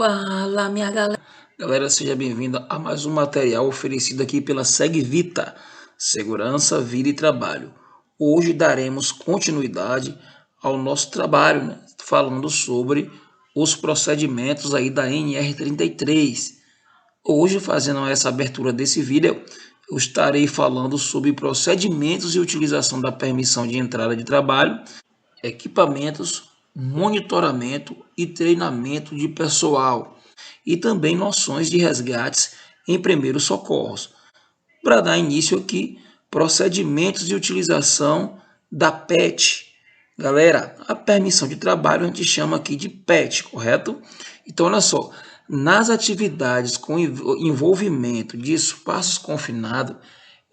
Fala, minha galera. Galera, seja bem-vindo a mais um material oferecido aqui pela Segvita, Segurança, Vida e Trabalho. Hoje daremos continuidade ao nosso trabalho, né? Falando sobre os procedimentos aí da NR33. Hoje, fazendo essa abertura desse vídeo, eu estarei falando sobre procedimentos e utilização da permissão de entrada de trabalho, equipamentos, monitoramento e treinamento de pessoal e também noções de resgates em primeiros socorros. Para dar início aqui, procedimentos de utilização da PET. Galera, a permissão de trabalho a gente chama aqui de PET, correto? Então, olha só, nas atividades com envolvimento de espaços confinados,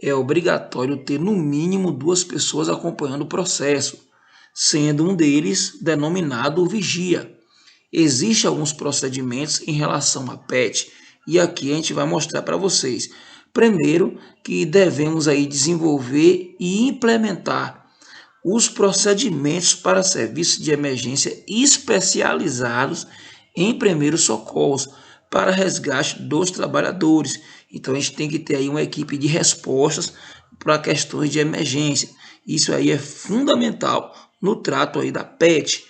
é obrigatório ter no mínimo 2 pessoas acompanhando o processo, sendo um deles denominado vigia. Existem alguns procedimentos em relação à PET e aqui a gente vai mostrar para vocês. Primeiro, que devemos aí desenvolver e implementar os procedimentos para serviços de emergência especializados em primeiros socorros para resgate dos trabalhadores. Então a gente tem que ter aí uma equipe de respostas para questões de emergência. Isso aí é fundamental no trato aí da PET.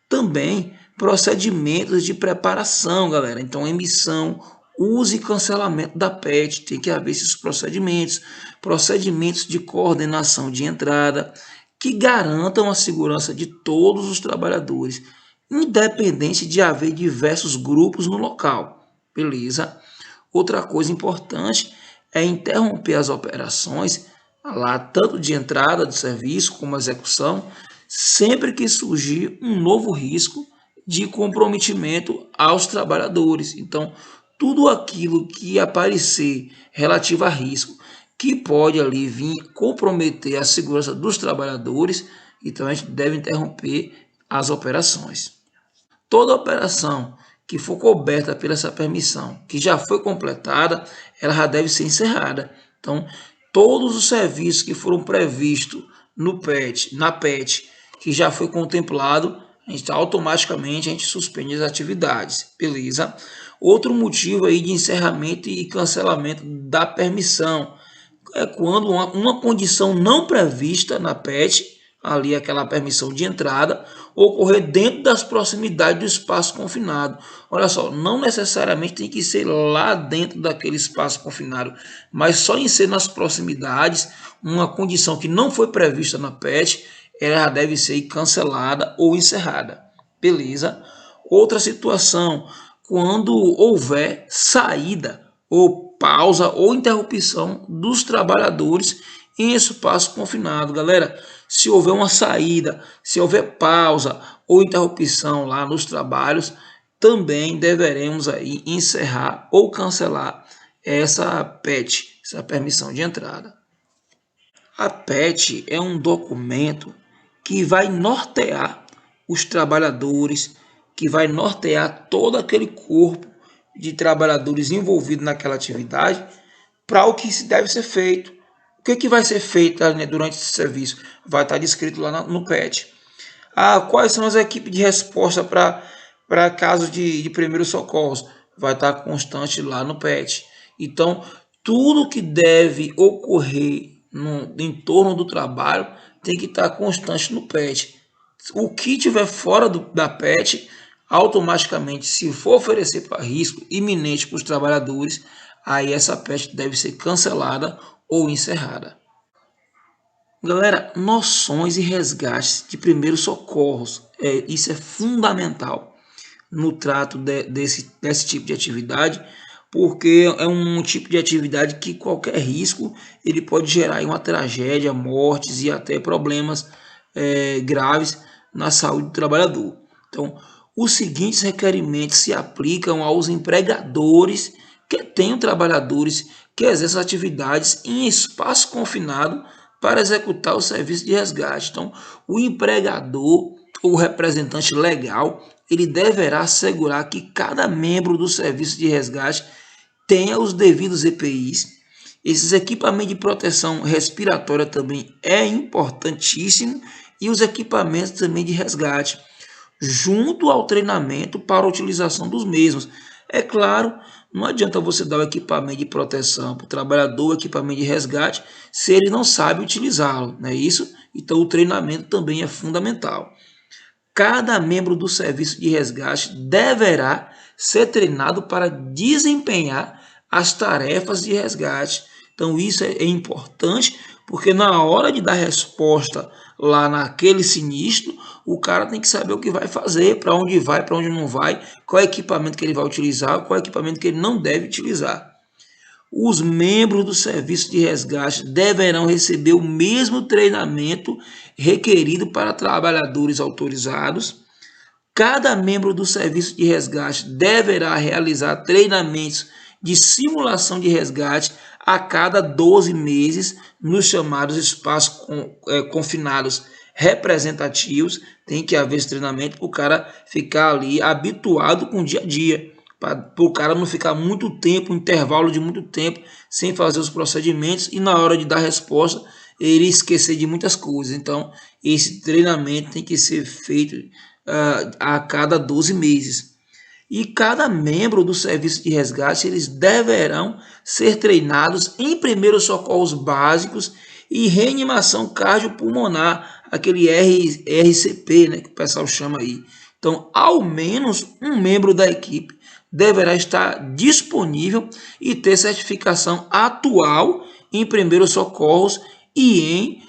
Também procedimentos de preparação, galera. Então, emissão, uso e cancelamento da PET, tem que haver esses procedimentos de coordenação de entrada, que garantam a segurança de todos os trabalhadores, independente de haver diversos grupos no local, beleza? Outra coisa importante é interromper as operações, lá tanto de entrada do serviço como execução, sempre que surgir um novo risco de comprometimento aos trabalhadores. Então, tudo aquilo que aparecer relativo a risco que pode ali vir comprometer a segurança dos trabalhadores, então a gente deve interromper as operações. Toda operação que for coberta pela essa permissão, que já foi completada, ela já deve ser encerrada. Então, todos os serviços que foram previstos no PET, na PET, que já foi contemplado, automaticamente a gente suspende as atividades, beleza? Outro motivo aí de encerramento e cancelamento da permissão é quando uma condição não prevista na PET, ali aquela permissão de entrada, ocorrer dentro das proximidades do espaço confinado. Olha só, não necessariamente tem que ser lá dentro daquele espaço confinado, mas só em ser nas proximidades, uma condição que não foi prevista na PET, ela deve ser cancelada ou encerrada, beleza? Outra situação, quando houver saída ou pausa ou interrupção dos trabalhadores em espaço confinado. Galera, se houver uma saída, se houver pausa ou interrupção lá nos trabalhos, também deveremos aí encerrar ou cancelar essa PET, essa permissão de entrada. A PET é um documento que vai nortear os trabalhadores, que vai nortear todo aquele corpo de trabalhadores envolvidos naquela atividade para o que se deve ser feito. O que vai ser feito, né, durante esse serviço? Vai estar descrito lá no PET. Quais são as equipes de resposta para casos de primeiros socorros? Vai estar constante lá no PET. Então, tudo que deve ocorrer em torno do trabalho tem que estar constante no PET. O que tiver fora da PET, automaticamente, se for oferecer para risco iminente para os trabalhadores, aí essa PET deve ser cancelada ou encerrada. Galera, noções e resgates de primeiros socorros, isso é fundamental no trato desse tipo de atividade, porque é um tipo de atividade que qualquer risco ele pode gerar uma tragédia, mortes e até problemas graves na saúde do trabalhador. Então, os seguintes requerimentos se aplicam aos empregadores que tenham trabalhadores que exerçam atividades em espaço confinado para executar o serviço de resgate. Então, o empregador ou representante legal, ele deverá assegurar que cada membro do serviço de resgate tenha os devidos EPIs. Esses equipamentos de proteção respiratória também é importantíssimo e os equipamentos também de resgate, junto ao treinamento para a utilização dos mesmos. É claro, não adianta você dar o equipamento de proteção para o trabalhador, o equipamento de resgate, se ele não sabe utilizá-lo, não é isso? Então o treinamento também é fundamental. Cada membro do serviço de resgate deverá ser treinado para desempenhar as tarefas de resgate. Então isso é importante, porque na hora de dar resposta lá naquele sinistro, o cara tem que saber o que vai fazer, para onde não vai, qual é o equipamento que ele vai utilizar, qual é o equipamento que ele não deve utilizar. Os membros do serviço de resgate deverão receber o mesmo treinamento requerido para trabalhadores autorizados. Cada membro do serviço de resgate deverá realizar treinamentos de simulação de resgate a cada 12 meses nos chamados espaços confinados representativos. Tem que haver esse treinamento para o cara ficar ali habituado com o dia a dia, para o cara não ficar muito tempo, um intervalo de muito tempo, sem fazer os procedimentos e na hora de dar resposta ele esquecer de muitas coisas. Então, esse treinamento tem que ser feito a cada 12 meses. E cada membro do serviço de resgate, eles deverão ser treinados em primeiros socorros básicos e reanimação cardiopulmonar, aquele RCP, né, que o pessoal chama aí. Então, ao menos um membro da equipe deverá estar disponível e ter certificação atual em primeiros socorros e em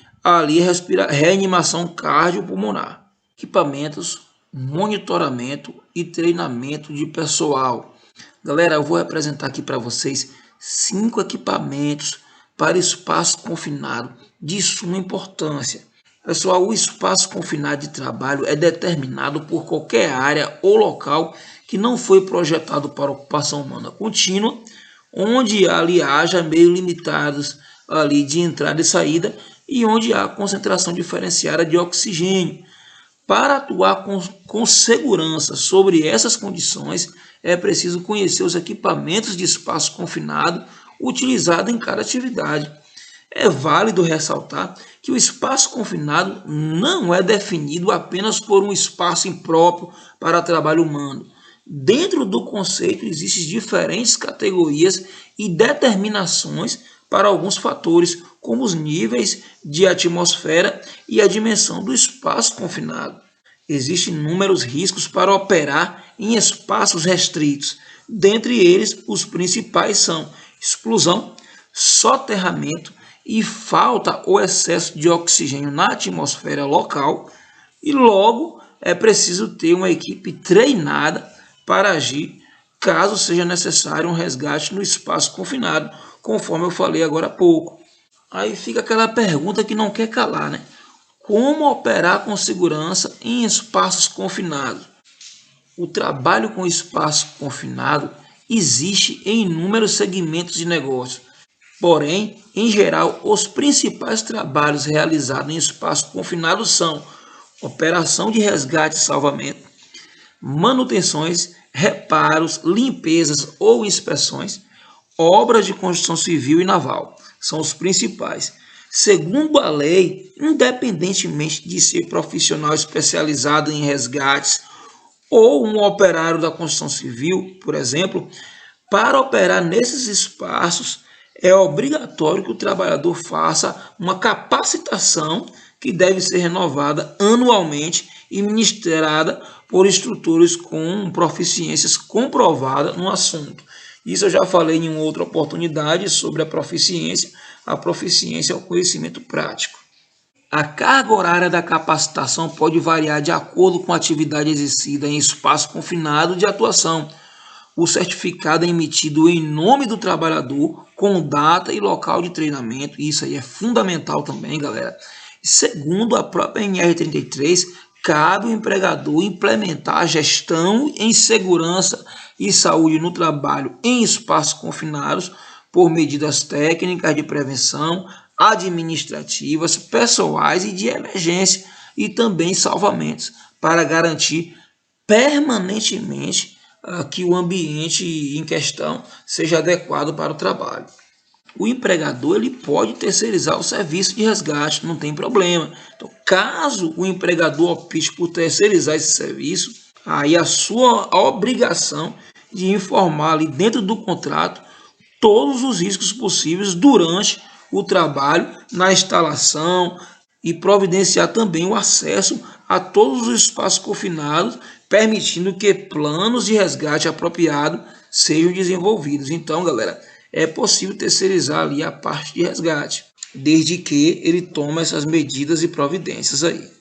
reanimação cardiopulmonar. Equipamentos, monitoramento e treinamento de pessoal. Galera, eu vou apresentar aqui para vocês 5 equipamentos para espaço confinado de suma importância. Pessoal, o espaço confinado de trabalho é determinado por qualquer área ou local que não foi projetado para ocupação humana contínua, onde ali haja meios limitados ali de entrada e saída e onde há concentração diferenciada de oxigênio. Para atuar com segurança sobre essas condições, é preciso conhecer os equipamentos de espaço confinado utilizados em cada atividade. É válido ressaltar que o espaço confinado não é definido apenas por um espaço impróprio para trabalho humano. Dentro do conceito existem diferentes categorias e determinações para alguns fatores, como os níveis de atmosfera e a dimensão do espaço confinado. Existem inúmeros riscos para operar em espaços restritos. Dentre eles, os principais são explosão, soterramento e falta ou excesso de oxigênio na atmosfera local. E logo é preciso ter uma equipe treinada para agir caso seja necessário um resgate no espaço confinado, conforme eu falei agora há pouco. Aí fica aquela pergunta que não quer calar, né? Como operar com segurança em espaços confinados? O trabalho com espaço confinado existe em inúmeros segmentos de negócio. Porém, em geral, os principais trabalhos realizados em espaço confinado são operação de resgate e salvamento, manutenções, reparos, limpezas ou inspeções, obras de construção civil e naval. São os principais. Segundo a lei, independentemente de ser profissional especializado em resgates ou um operário da construção civil, por exemplo, para operar nesses espaços é obrigatório que o trabalhador faça uma capacitação que deve ser renovada anualmente e ministrada por instrutores com proficiências comprovadas no assunto. Isso eu já falei em outra oportunidade sobre a proficiência. A proficiência é o conhecimento prático. A carga horária da capacitação pode variar de acordo com a atividade exercida em espaço confinado de atuação. O certificado é emitido em nome do trabalhador, com data e local de treinamento. Isso aí é fundamental também, galera. Segundo a própria NR33, cabe ao empregador implementar a gestão em segurança e saúde no trabalho em espaços confinados por medidas técnicas de prevenção, administrativas, pessoais e de emergência e também salvamentos para garantir permanentemente que o ambiente em questão seja adequado para o trabalho. O empregador ele pode terceirizar o serviço de resgate, não tem problema. Então, caso o empregador opte por terceirizar esse serviço, aí a sua obrigação de informar ali dentro do contrato todos os riscos possíveis durante o trabalho, na instalação, e providenciar também o acesso a todos os espaços confinados, permitindo que planos de resgate apropriado sejam desenvolvidos. Então, galera, é possível terceirizar ali a parte de resgate, desde que ele tome essas medidas e providências aí.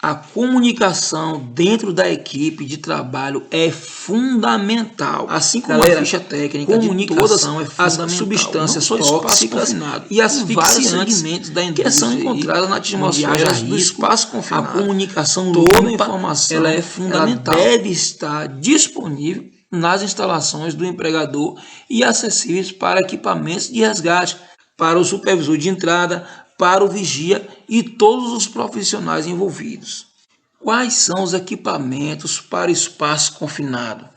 A comunicação dentro da equipe de trabalho é fundamental, assim como a ficha técnica de todas as substâncias tóxicas e asfixiantes que são encontradas na atmosfera do espaço confinado. A comunicação toda a informação ela é fundamental. Ela deve estar disponível nas instalações do empregador e acessíveis para equipamentos de resgate, para o supervisor de entrada, para o vigia e todos os profissionais envolvidos. Quais são os equipamentos para espaço confinado?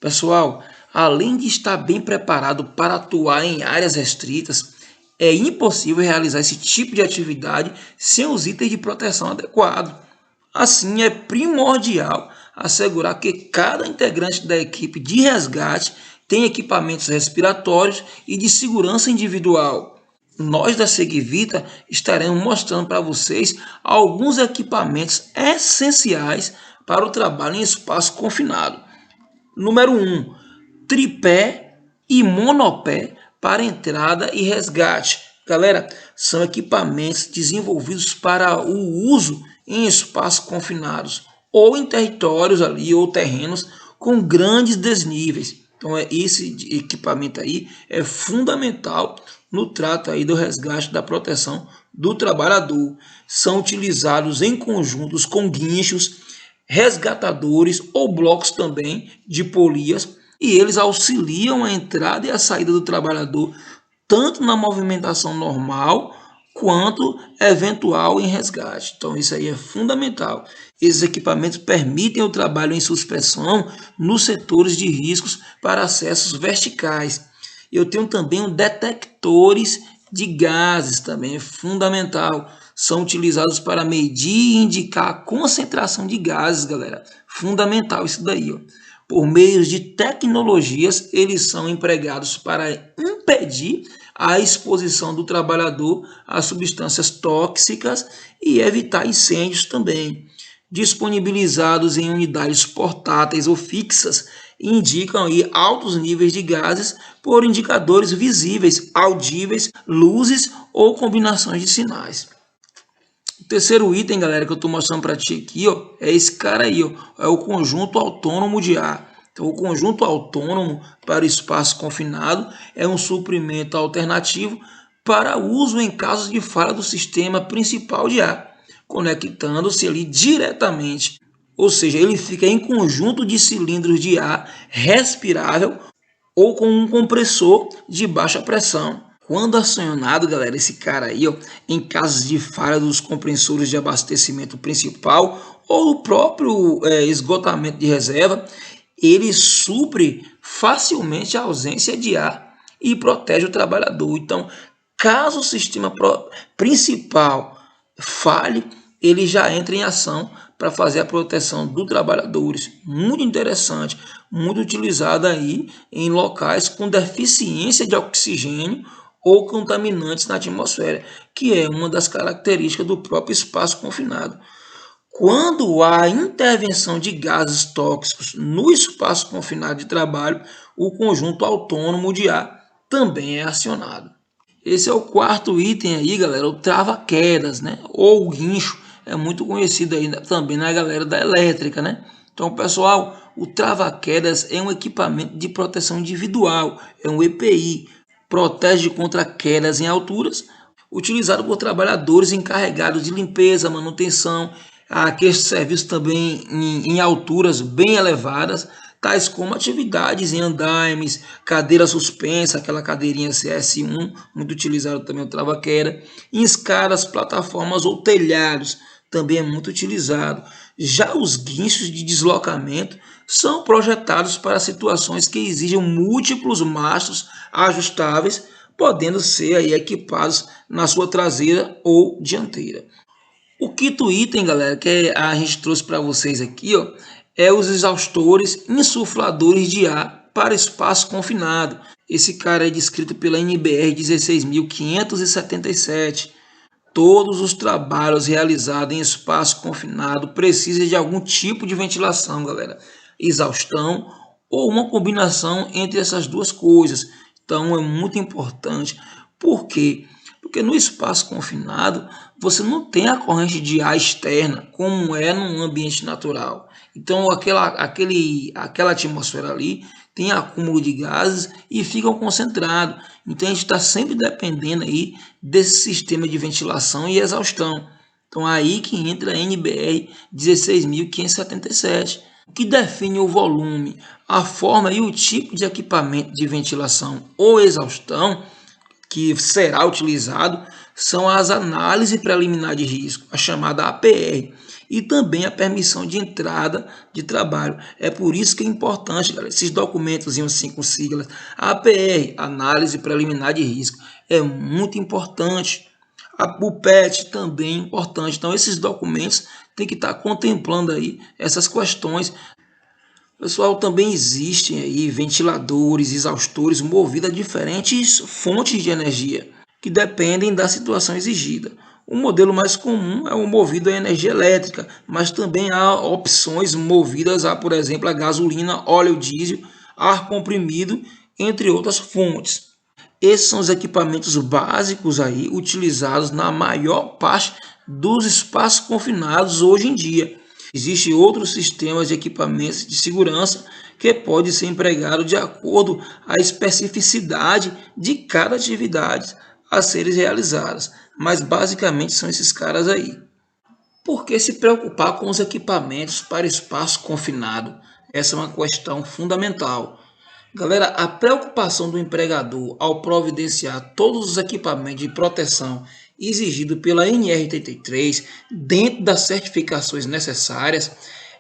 Pessoal, além de estar bem preparado para atuar em áreas restritas, é impossível realizar esse tipo de atividade sem os itens de proteção adequados. Assim, é primordial assegurar que cada integrante da equipe de resgate tem equipamentos respiratórios e de segurança individual. Nós da Seguivita estaremos mostrando para vocês alguns equipamentos essenciais para o trabalho em espaço confinado. Número 1, tripé e monopé para entrada e resgate. Galera, são equipamentos desenvolvidos para o uso em espaços confinados ou em territórios ali ou terrenos com grandes desníveis. Então, esse equipamento aí é fundamental no trato aí do resgate da proteção do trabalhador. São utilizados em conjuntos com guinchos, resgatadores ou blocos também de polias, e eles auxiliam a entrada e a saída do trabalhador tanto na movimentação normal quanto eventual em resgate. Então isso aí é fundamental. Esses equipamentos permitem o trabalho em suspensão nos setores de riscos para acessos verticais. Eu tenho também detectores de gases, também é fundamental. São utilizados para medir e indicar a concentração de gases, galera. Fundamental isso daí, ó. Por meio de tecnologias, eles são empregados para impedir a exposição do trabalhador a substâncias tóxicas e evitar incêndios também. Disponibilizados em unidades portáteis ou fixas, indicam aí altos níveis de gases por indicadores visíveis, audíveis, luzes ou combinações de sinais. O terceiro item, galera, que eu estou mostrando para ti aqui, ó, é esse cara aí, ó, é o conjunto autônomo de ar. Então, o conjunto autônomo para o espaço confinado é um suprimento alternativo para uso em casos de falha do sistema principal de ar, conectando-se ali diretamente. Ou seja, ele fica em conjunto de cilindros de ar respirável ou com um compressor de baixa pressão. Quando acionado, galera, esse cara aí, ó, em casos de falha dos compressores de abastecimento principal ou o próprio esgotamento de reserva, ele supre facilmente a ausência de ar e protege o trabalhador. Então, caso o sistema principal falhe, ele já entra em ação para fazer a proteção dos trabalhadores. Muito interessante, muito utilizado aí em locais com deficiência de oxigênio ou contaminantes na atmosfera, que é uma das características do próprio espaço confinado. Quando há intervenção de gases tóxicos no espaço confinado de trabalho, o conjunto autônomo de ar também é acionado. Esse é o quarto item aí, galera, o trava-quedas, né? Ou o guincho, é muito conhecido aí também na galera da elétrica, né? Então, pessoal, o trava-quedas é um equipamento de proteção individual, é um EPI, protege contra quedas em alturas, utilizado por trabalhadores encarregados de limpeza, manutenção, aqueles serviços também em alturas bem elevadas, tais como atividades em andaimes, cadeira suspensa, aquela cadeirinha CS1, muito utilizado também o trava-queda, em escadas, plataformas ou telhados, também é muito utilizado. Já os guinchos de deslocamento são projetados para situações que exigem múltiplos mastros ajustáveis, podendo ser aí equipados na sua traseira ou dianteira. O quinto item, galera, que a gente trouxe para vocês aqui, ó, é os exaustores insufladores de ar para espaço confinado. Esse cara é descrito pela NBR 16.577. Todos os trabalhos realizados em espaço confinado precisam de algum tipo de ventilação, galera. Exaustão ou uma combinação entre essas duas coisas. Então é muito importante. Por quê? Porque no espaço confinado você não tem a corrente de ar externa como é num ambiente natural. Então aquela atmosfera ali tem acúmulo de gases e ficam concentrados. Então a gente está sempre dependendo aí desse sistema de ventilação e exaustão. Então aí que entra a NBR 16.577, que define o volume, a forma e o tipo de equipamento de ventilação ou exaustão que será utilizado são as análises preliminares de risco, a chamada APR, e também a permissão de entrada de trabalho. É por isso que é importante, galera, esses documentos assim com siglas, APR, análise preliminar de risco, é muito importante. O PET também é importante. Então esses documentos têm que estar contemplando aí essas questões. Pessoal, também existem aí ventiladores, exaustores movidos a diferentes fontes de energia que dependem da situação exigida. O modelo mais comum é o movido a energia elétrica, mas também há opções movidas a, por exemplo, a gasolina, óleo diesel, ar comprimido, entre outras fontes. Esses são os equipamentos básicos aí utilizados na maior parte dos espaços confinados hoje em dia. Existem outros sistemas de equipamentos de segurança que pode ser empregado de acordo à especificidade de cada atividade a serem realizadas, mas basicamente são esses caras aí. Por que se preocupar com os equipamentos para espaço confinado? Essa é uma questão fundamental. Galera, a preocupação do empregador ao providenciar todos os equipamentos de proteção exigido pela NR33 dentro das certificações necessárias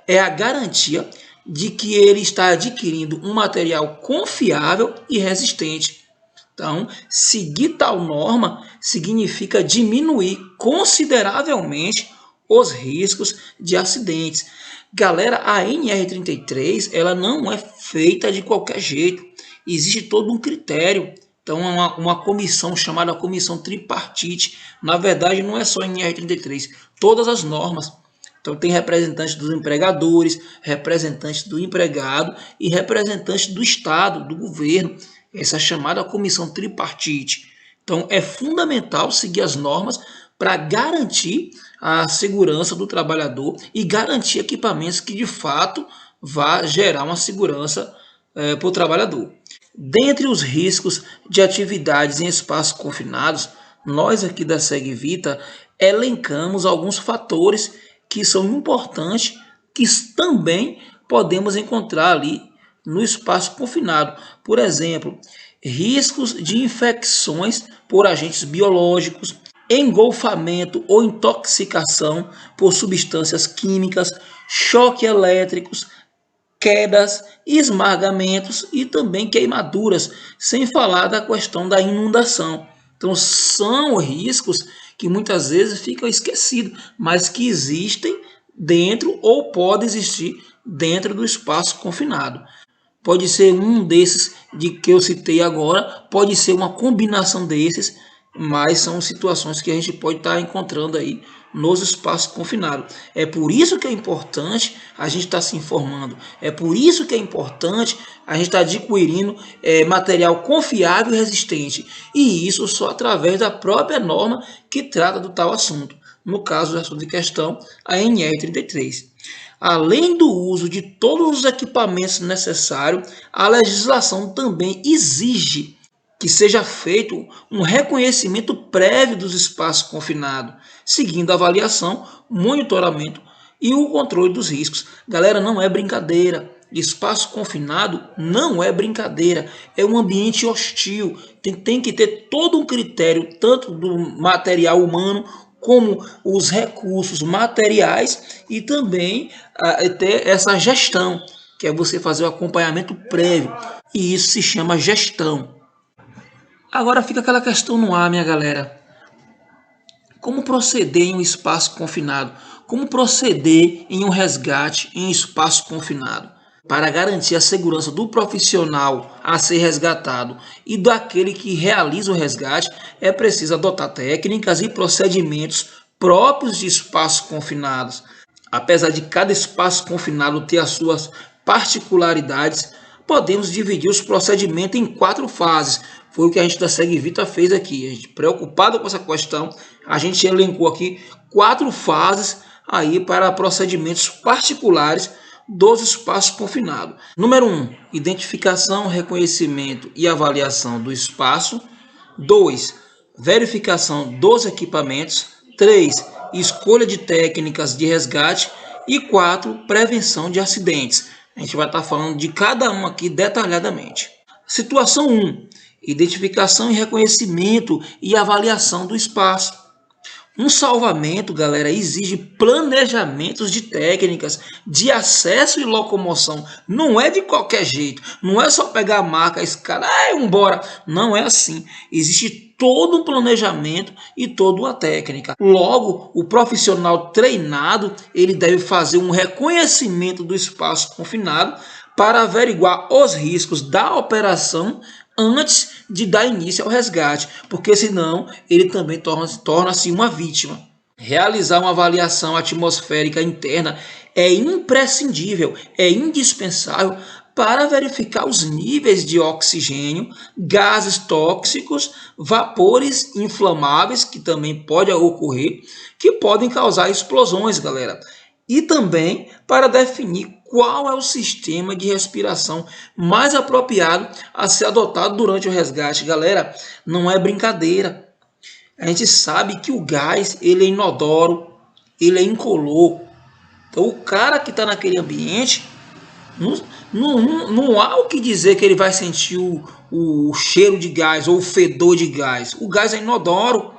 é a garantia de que ele está adquirindo um material confiável e resistente. Então, seguir tal norma significa diminuir consideravelmente os riscos de acidentes. Galera, a NR33 ela não é feita de qualquer jeito. Existe todo um critério. Então, uma comissão chamada comissão tripartite. Na verdade, não é só a NR33, todas as normas. Então, tem representantes dos empregadores, representantes do empregado e representantes do Estado, do governo. Essa é chamada comissão tripartite. Então, é fundamental seguir as normas para garantir a segurança do trabalhador e garantir equipamentos que de fato vá gerar uma segurança para o trabalhador. Dentre os riscos de atividades em espaços confinados, nós aqui da SegVita elencamos alguns fatores que são importantes, que também podemos encontrar ali no espaço confinado. Por exemplo, riscos de infecções por agentes biológicos, engolfamento ou intoxicação por substâncias químicas, choques elétricos, quedas, esmagamentos e também queimaduras, sem falar da questão da inundação. Então são riscos que muitas vezes ficam esquecidos, mas que existem dentro ou podem existir dentro do espaço confinado. Pode ser um desses de que eu citei agora, pode ser uma combinação desses, mas são situações que a gente pode estar encontrando aí nos espaços confinados. É por isso que é importante a gente estar se informando. É por isso que é importante a gente estar adquirindo material confiável e resistente. E isso só através da própria norma que trata do tal assunto. No caso do assunto de questão, a NR33. Além do uso de todos os equipamentos necessários, a legislação também exige que seja feito um reconhecimento prévio dos espaços confinados, seguindo a avaliação, monitoramento e o controle dos riscos. Galera, não é brincadeira. Espaço confinado não é brincadeira, é um ambiente hostil. Tem que ter todo um critério, tanto do material humano como os recursos materiais e também ter essa gestão, que é você fazer o acompanhamento prévio. E isso se chama gestão. Agora fica aquela questão no ar, minha galera. Como proceder em um espaço confinado? Como proceder em um resgate em espaço confinado? Para garantir a segurança do profissional a ser resgatado e daquele que realiza o resgate, é preciso adotar técnicas e procedimentos próprios de espaços confinados. Apesar de cada espaço confinado ter as suas particularidades, podemos dividir os procedimentos em 4 fases. Foi o que a gente da Segue Vita fez aqui. A gente, preocupado com essa questão, a gente elencou aqui 4 fases aí para procedimentos particulares dos espaços confinados. Número 1, identificação, reconhecimento e avaliação do espaço. 2, verificação dos equipamentos. 3, escolha de técnicas de resgate. E 4, prevenção de acidentes. A gente vai estar falando de cada um aqui detalhadamente. Situação 1, identificação e reconhecimento e avaliação do espaço. Um salvamento, galera, exige planejamentos de técnicas de acesso e locomoção. Não é de qualquer jeito. Não é só pegar a marca, a escada, embora. Não é assim. Existe todo um planejamento e toda uma técnica. Logo, o profissional treinado, ele deve fazer um reconhecimento do espaço confinado para averiguar os riscos da operação antes de dar início ao resgate, porque senão ele também torna-se uma vítima. Realizar uma avaliação atmosférica interna é imprescindível, é indispensável para verificar os níveis de oxigênio, gases tóxicos, vapores inflamáveis, que também pode ocorrer, que podem causar explosões, galera. E também para definir qual é o sistema de respiração mais apropriado a ser adotado durante o resgate. Galera, não é brincadeira. A gente sabe que o gás, ele é inodoro, ele é incolor. Então o cara que está naquele ambiente, não há o que dizer que ele vai sentir o cheiro de gás ou o fedor de gás. O gás é inodoro.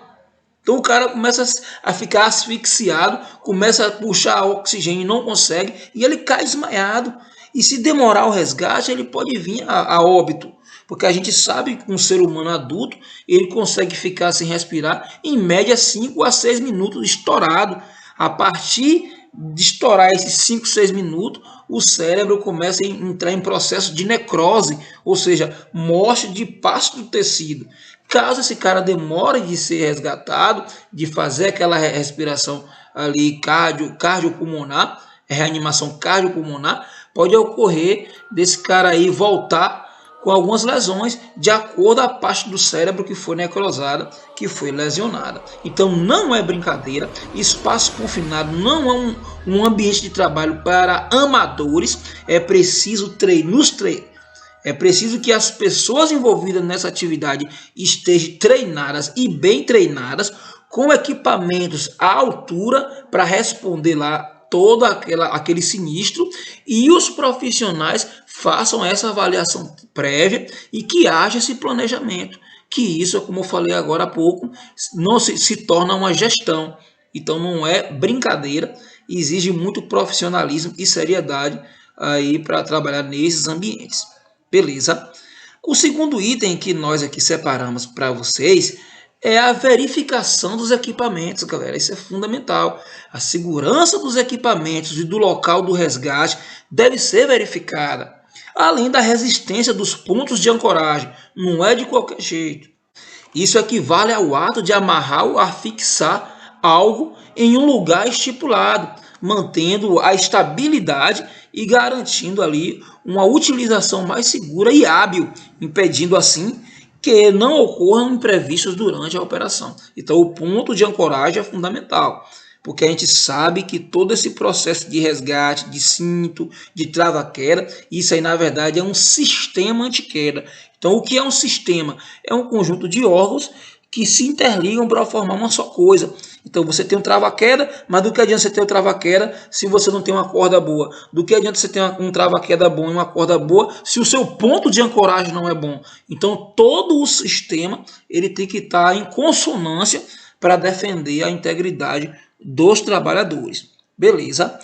Então o cara começa a ficar asfixiado, começa a puxar oxigênio e não consegue, e ele cai desmaiado. E se demorar o resgate, ele pode vir a óbito. Porque a gente sabe que um ser humano adulto, ele consegue ficar sem respirar em média 5 a 6 minutos estourado. A partir de estourar esses 5, 6 minutos, o cérebro começa a entrar em processo de necrose, ou seja, morte de parte do tecido. Caso esse cara demore de ser resgatado, de fazer aquela respiração ali cardiopulmonar, reanimação cardiopulmonar, pode ocorrer desse cara aí voltar com algumas lesões de acordo com a parte do cérebro que foi necrosada, que foi lesionada. Então não é brincadeira, espaço confinado não é um ambiente de trabalho para amadores, é preciso É preciso que as pessoas envolvidas nessa atividade estejam treinadas e bem treinadas, com equipamentos à altura para responder lá todo aquele sinistro, e os profissionais façam essa avaliação prévia e que haja esse planejamento. Que isso, como eu falei agora há pouco, não se torna uma gestão. Então não é brincadeira, exige muito profissionalismo e seriedade aí para trabalhar nesses ambientes. Beleza? O segundo item que nós aqui separamos para vocês é a verificação dos equipamentos, galera. Isso é fundamental. A segurança dos equipamentos e do local do resgate deve ser verificada, além da resistência dos pontos de ancoragem. Não é de qualquer jeito. Isso equivale ao ato de amarrar ou afixar algo em um lugar estipulado, mantendo a estabilidade e garantindo ali uma utilização mais segura e hábil, impedindo assim que não ocorram imprevistos durante a operação. Então o ponto de ancoragem é fundamental, porque a gente sabe que todo esse processo de resgate, de cinto, de trava-queda, isso aí na verdade é um sistema anti-queda. Então o que é um sistema? É um conjunto de órgãos que se interligam para formar uma só coisa. Então você tem um trava-queda, mas do que adianta você ter um trava-queda se você não tem uma corda boa? Do que adianta você ter um trava-queda bom e uma corda boa se o seu ponto de ancoragem não é bom? Então todo o sistema ele tem que estar em consonância para defender a integridade dos trabalhadores. Beleza?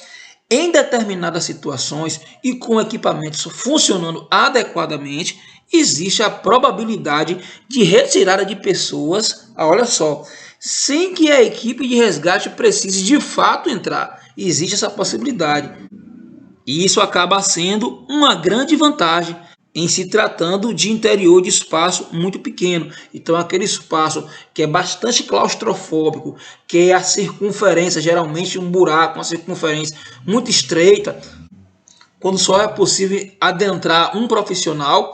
Em determinadas situações e com equipamentos funcionando adequadamente, existe a probabilidade de retirada de pessoas, olha só, sem que a equipe de resgate precise de fato entrar. Existe essa possibilidade. E isso acaba sendo uma grande vantagem em se tratando de interior de espaço muito pequeno. Então, aquele espaço que é bastante claustrofóbico, que é a circunferência, geralmente um buraco, uma circunferência muito estreita, quando só é possível adentrar um profissional,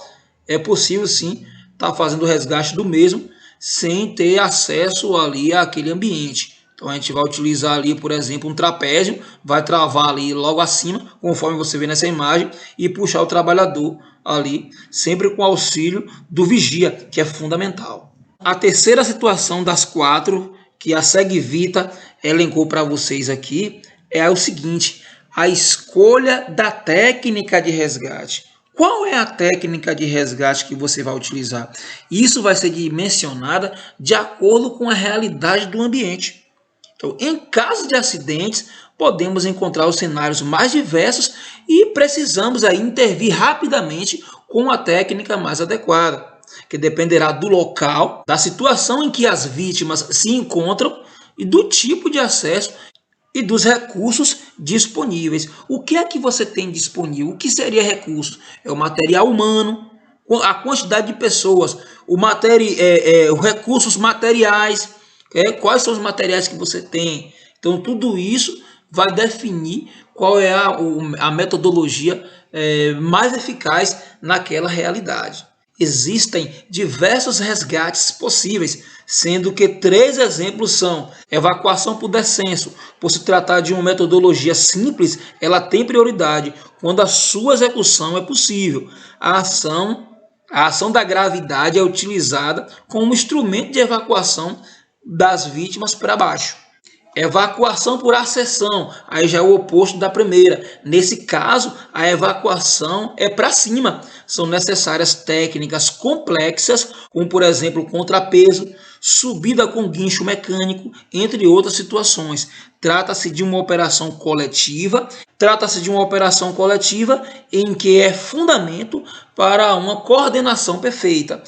é possível sim estar fazendo o resgate do mesmo sem ter acesso ali àquele ambiente. Então a gente vai utilizar ali, por exemplo, um trapézio, vai travar ali logo acima, conforme você vê nessa imagem, e puxar o trabalhador ali, sempre com auxílio do vigia, que é fundamental. A terceira situação das 4 que a SegVita elencou para vocês aqui é o seguinte: a escolha da técnica de resgate. Qual é a técnica de resgate que você vai utilizar? Isso vai ser dimensionada de acordo com a realidade do ambiente. Então, em caso de acidentes, podemos encontrar os cenários mais diversos e precisamos aí intervir rapidamente com a técnica mais adequada, que dependerá do local, da situação em que as vítimas se encontram e do tipo de acesso e dos recursos disponíveis. O que é que você tem disponível? O que seria recurso? É o material humano, a quantidade de pessoas, os recursos materiais, quais são os materiais que você tem. Então, tudo isso vai definir qual é a metodologia mais eficaz naquela realidade. Existem diversos resgates possíveis, sendo que 3 exemplos são: evacuação por descenso. Por se tratar de uma metodologia simples, ela tem prioridade quando a sua execução é possível. A ação da gravidade é utilizada como instrumento de evacuação das vítimas para baixo. Evacuação por acessão, aí já é o oposto da primeira. Nesse caso, a evacuação é para cima. São necessárias técnicas complexas, como por exemplo contrapeso, subida com guincho mecânico, entre outras situações. Trata-se de uma operação coletiva, em que é fundamento para uma coordenação perfeita.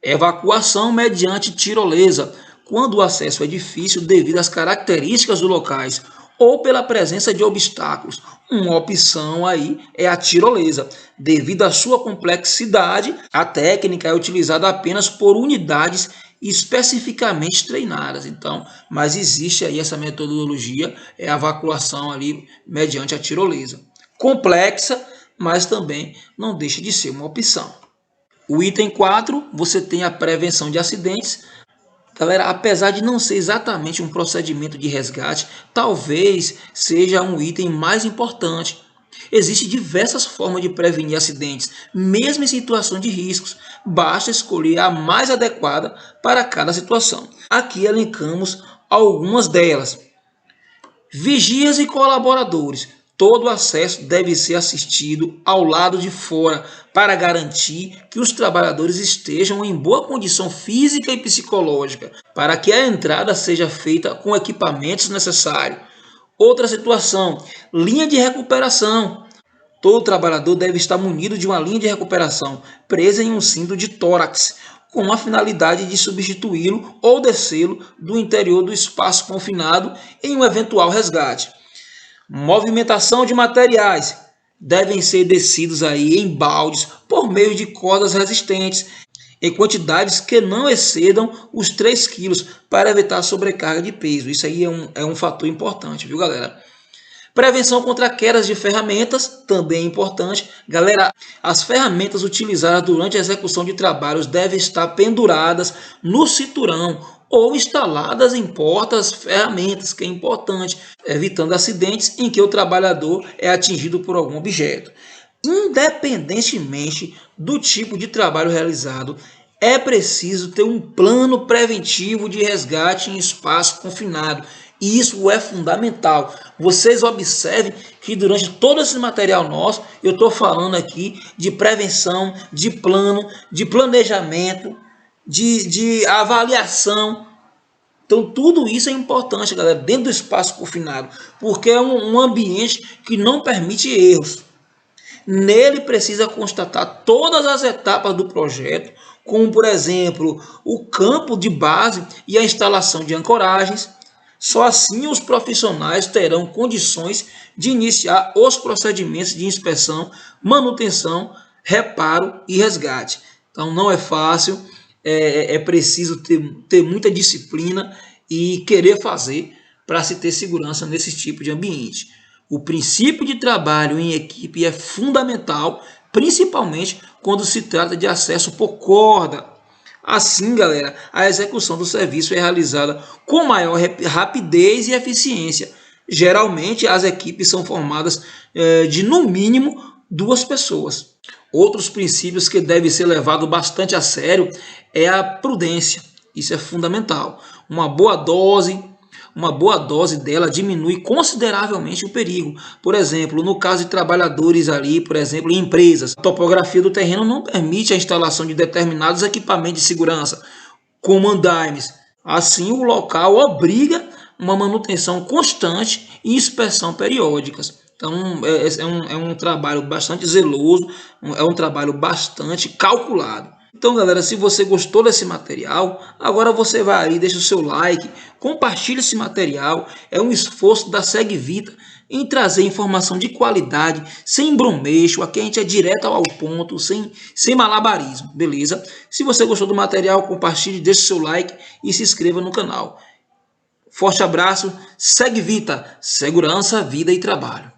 Evacuação mediante tirolesa, quando o acesso é difícil devido às características dos locais ou pela presença de obstáculos. Uma opção aí é a tirolesa. Devido à sua complexidade, a técnica é utilizada apenas por unidades especificamente treinadas. Então, mas existe aí essa metodologia, é a evacuação ali mediante a tirolesa. Complexa, mas também não deixa de ser uma opção. O item 4, você tem a prevenção de acidentes. Galera, apesar de não ser exatamente um procedimento de resgate, talvez seja um item mais importante. Existem diversas formas de prevenir acidentes, mesmo em situação de riscos. Basta escolher a mais adequada para cada situação. Aqui elencamos algumas delas. Vigias e colaboradores. Todo acesso deve ser assistido ao lado de fora para garantir que os trabalhadores estejam em boa condição física e psicológica, para que a entrada seja feita com equipamentos necessários. Outra situação, linha de recuperação. Todo trabalhador deve estar munido de uma linha de recuperação presa em um cinto de tórax, com a finalidade de substituí-lo ou descê-lo do interior do espaço confinado em um eventual resgate. Movimentação de materiais. Devem ser descidos aí em baldes por meio de cordas resistentes em quantidades que não excedam os 3 quilos para evitar sobrecarga de peso. Isso aí é um fator importante, viu, galera? Prevenção contra quedas de ferramentas, também é importante. Galera, as ferramentas utilizadas durante a execução de trabalhos devem estar penduradas no cinturão ou instaladas em portas ferramentas, que é importante, evitando acidentes em que o trabalhador é atingido por algum objeto. Independentemente do tipo de trabalho realizado, é preciso ter um plano preventivo de resgate em espaço confinado. E isso é fundamental. Vocês observem que durante todo esse material nosso, eu estou falando aqui de prevenção, de plano, de planejamento, de avaliação. Então tudo isso é importante, galera, dentro do espaço confinado, porque é um ambiente que não permite erros. Nele precisa constatar todas as etapas do projeto, como por exemplo, o campo de base e a instalação de ancoragens, Só assim os profissionais terão condições de iniciar os procedimentos de inspeção, manutenção, reparo e resgate. Então não é fácil, é preciso ter muita disciplina e querer fazer para se ter segurança nesse tipo de ambiente. O princípio de trabalho em equipe é fundamental, principalmente quando se trata de acesso por corda. Assim, galera, a execução do serviço é realizada com maior rapidez e eficiência. Geralmente, as equipes são formadas de, no mínimo, 2 pessoas. Outros princípios que devem ser levados bastante a sério é a prudência. Isso é fundamental. Uma boa dose dela diminui consideravelmente o perigo. Por exemplo, no caso de trabalhadores ali, por exemplo, em empresas, a topografia do terreno não permite a instalação de determinados equipamentos de segurança, como andaimes. Assim, o local obriga uma manutenção constante e inspeção periódicas. Então, é um trabalho bastante zeloso, é um trabalho bastante calculado. Então, galera, se você gostou desse material, agora você vai aí, deixa o seu like, compartilha esse material. É um esforço da Segvita em trazer informação de qualidade, sem bromeixo. Aqui a gente é direto ao ponto, sem malabarismo, beleza? Se você gostou do material, compartilhe, deixa o seu like e se inscreva no canal. Forte abraço, Segvita, segurança, vida e trabalho.